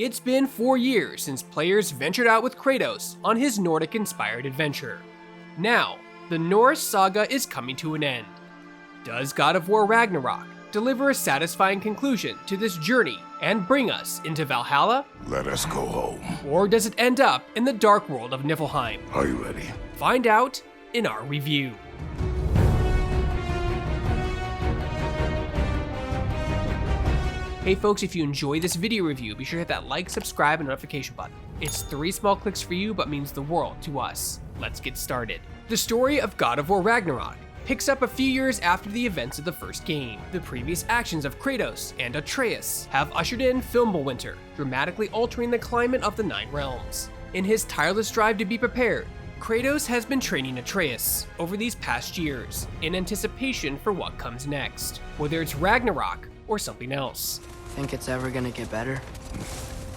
It's been 4 years since players ventured out with Kratos on his Nordic-inspired adventure. Now, the Norse saga is coming to an end. Does God of War Ragnarok deliver a satisfying conclusion to this journey and bring us into Valhalla? Let us go home. Or does it end up in the dark world of Niflheim? Are you ready? Find out in our review. Hey folks, if you enjoy this video review, be sure to hit that like, subscribe, and notification button. It's 3 small clicks for you, but means the world to us. Let's get started. The story of God of War Ragnarok picks up a few years after the events of the first game. The previous actions of Kratos and Atreus have ushered in Fimbulwinter, dramatically altering the climate of the 9 realms. In his tireless drive to be prepared, Kratos has been training Atreus over these past years in anticipation for what comes next, whether it's Ragnarok or something else. Think it's ever gonna get better?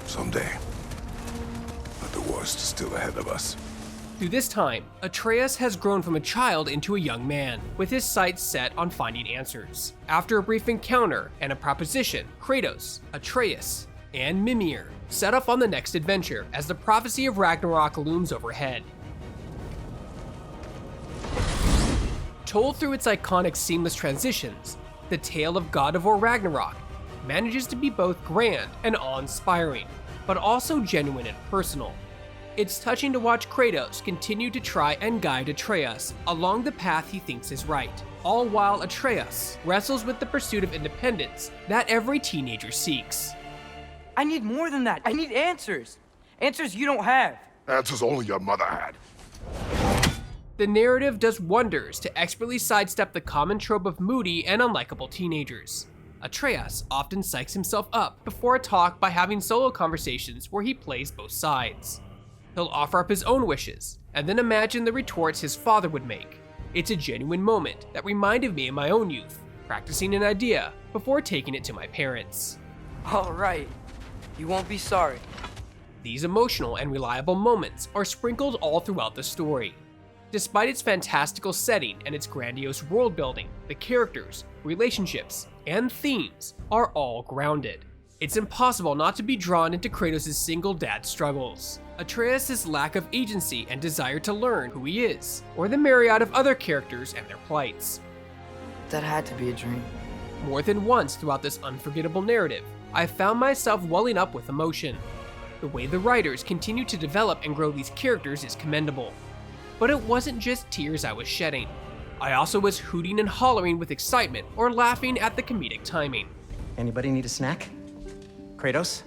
Someday. But the worst is still ahead of us. Through this time, Atreus has grown from a child into a young man, with his sights set on finding answers. After a brief encounter and a proposition, Kratos, Atreus, and Mimir set off on the next adventure as the prophecy of Ragnarok looms overhead. Told through its iconic seamless transitions, the tale of God of War Ragnarok manages to be both grand and awe-inspiring, but also genuine and personal. It's touching to watch Kratos continue to try and guide Atreus along the path he thinks is right, all while Atreus wrestles with the pursuit of independence that every teenager seeks. I need more than that. I need answers. Answers you don't have. Answers only your mother had. The narrative does wonders to expertly sidestep the common trope of moody and unlikable teenagers. Atreus often psychs himself up before a talk by having solo conversations where he plays both sides. He'll offer up his own wishes, and then imagine the retorts his father would make. It's a genuine moment that reminded me of my own youth, practicing an idea before taking it to my parents. All right. You won't be sorry. These emotional and reliable moments are sprinkled all throughout the story. Despite its fantastical setting and its grandiose world building, the characters, relationships, and themes are all grounded. It's impossible not to be drawn into Kratos' single dad struggles, Atreus' lack of agency and desire to learn who he is, or the myriad of other characters and their plights. That had to be a dream. More than once throughout this unforgettable narrative, I found myself welling up with emotion. The way the writers continue to develop and grow these characters is commendable. But it wasn't just tears I was shedding. I also was hooting and hollering with excitement or laughing at the comedic timing. Anybody need a snack? Kratos?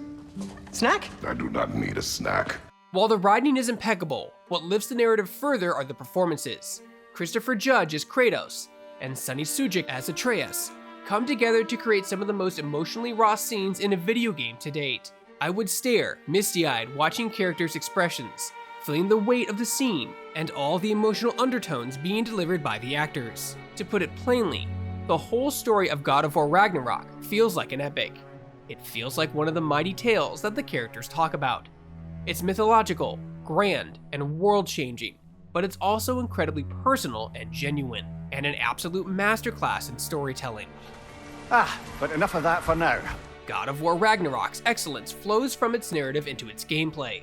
Snack? I do not need a snack. While the writing is impeccable, what lifts the narrative further are the performances. Christopher Judge as Kratos and Sunny Sujic as Atreus come together to create some of the most emotionally raw scenes in a video game to date. I would stare, misty-eyed, watching characters' expressions, feeling the weight of the scene and all the emotional undertones being delivered by the actors. To put it plainly, the whole story of God of War Ragnarok feels like an epic. It feels like one of the mighty tales that the characters talk about. It's mythological, grand, and world-changing, but it's also incredibly personal and genuine, and an absolute masterclass in storytelling. But enough of that for now. God of War Ragnarok's excellence flows from its narrative into its gameplay.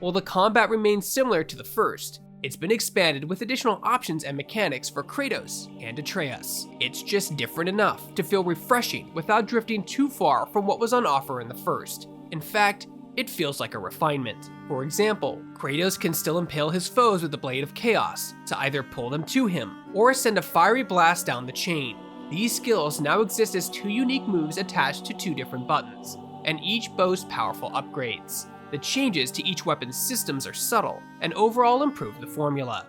While the combat remains similar to the first, it's been expanded with additional options and mechanics for Kratos and Atreus. It's just different enough to feel refreshing without drifting too far from what was on offer in the first. In fact, it feels like a refinement. For example, Kratos can still impale his foes with the Blade of Chaos to either pull them to him or send a fiery blast down the chain. These skills now exist as 2 unique moves attached to 2 different buttons, and each boasts powerful upgrades. The changes to each weapon's systems are subtle and overall improve the formula.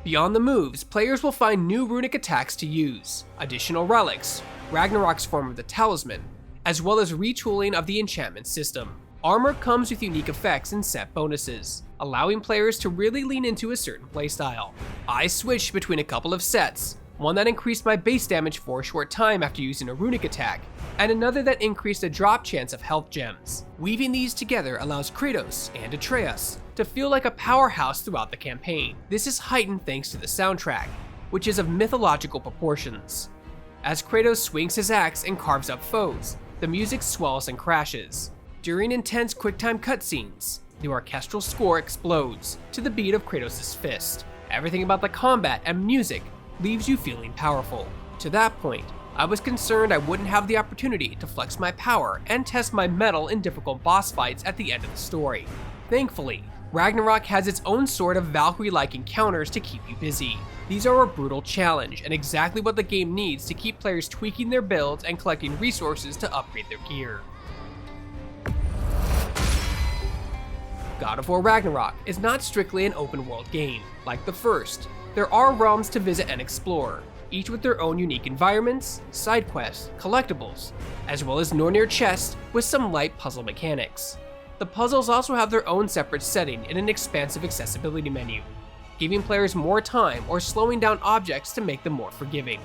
Beyond the moves, players will find new runic attacks to use, additional relics, Ragnarok's form of the talisman, as well as retooling of the enchantment system. Armor comes with unique effects and set bonuses, allowing players to really lean into a certain playstyle. I switched between a couple of sets, one that increased my base damage for a short time after using a runic attack, and another that increased a drop chance of health gems. Weaving these together allows Kratos and Atreus to feel like a powerhouse throughout the campaign. This is heightened thanks to the soundtrack, which is of mythological proportions. As Kratos swings his axe and carves up foes, the music swells and crashes. During intense quick-time cutscenes, the orchestral score explodes to the beat of Kratos' fist. Everything about the combat and music leaves you feeling powerful. To that point, I was concerned I wouldn't have the opportunity to flex my power and test my mettle in difficult boss fights at the end of the story. Thankfully, Ragnarok has its own sort of Valkyrie-like encounters to keep you busy. These are a brutal challenge and exactly what the game needs to keep players tweaking their builds and collecting resources to upgrade their gear. God of War Ragnarok is not strictly an open-world game. Like the first, there are realms to visit and explore, each with their own unique environments, side quests, collectibles, as well as Nornir chests with some light puzzle mechanics. The puzzles also have their own separate setting in an expansive accessibility menu, giving players more time or slowing down objects to make them more forgiving.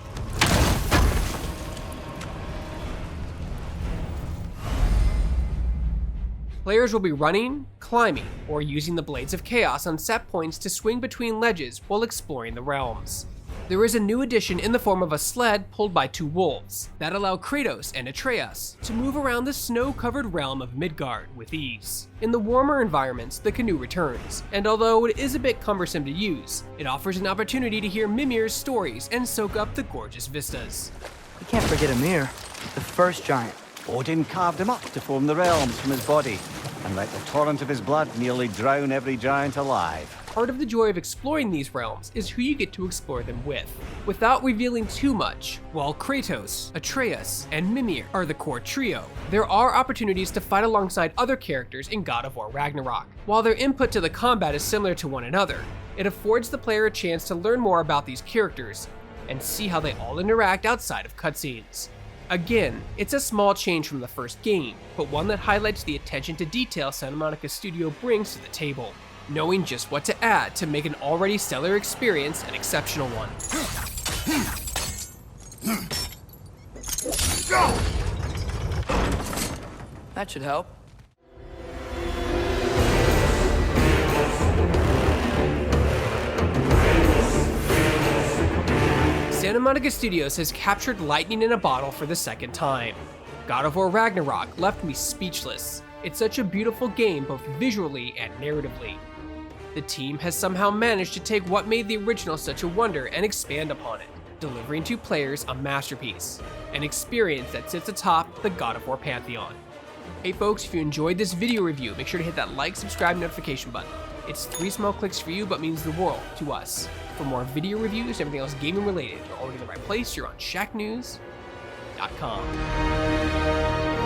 Players will be running, climbing, or using the Blades of Chaos on set points to swing between ledges while exploring the realms. There is a new addition in the form of a sled pulled by 2 wolves that allow Kratos and Atreus to move around the snow-covered realm of Midgard with ease. In the warmer environments, the canoe returns, and although it is a bit cumbersome to use, it offers an opportunity to hear Mimir's stories and soak up the gorgeous vistas. You can't forget Mimir, the first giant. Odin carved him up to form the realms from his body, and let the torrent of his blood nearly drown every giant alive. Part of the joy of exploring these realms is who you get to explore them with. Without revealing too much, while Kratos, Atreus, and Mimir are the core trio, there are opportunities to fight alongside other characters in God of War Ragnarok. While their input to the combat is similar to one another, it affords the player a chance to learn more about these characters and see how they all interact outside of cutscenes. Again, it's a small change from the first game, but one that highlights the attention to detail Santa Monica Studio brings to the table, knowing just what to add to make an already stellar experience an exceptional one. That should help. Santa Monica Studios has captured lightning in a bottle for the second time. God of War Ragnarok left me speechless. It's such a beautiful game both visually and narratively. The team has somehow managed to take what made the original such a wonder and expand upon it, delivering to players a masterpiece, an experience that sits atop the God of War pantheon. Hey folks, if you enjoyed this video review, make sure to hit that like, subscribe, notification button. It's 3 small clicks for you, but means the world to us. For more video reviews and everything else gaming related, you're already in the right place. You're on Shacknews.com.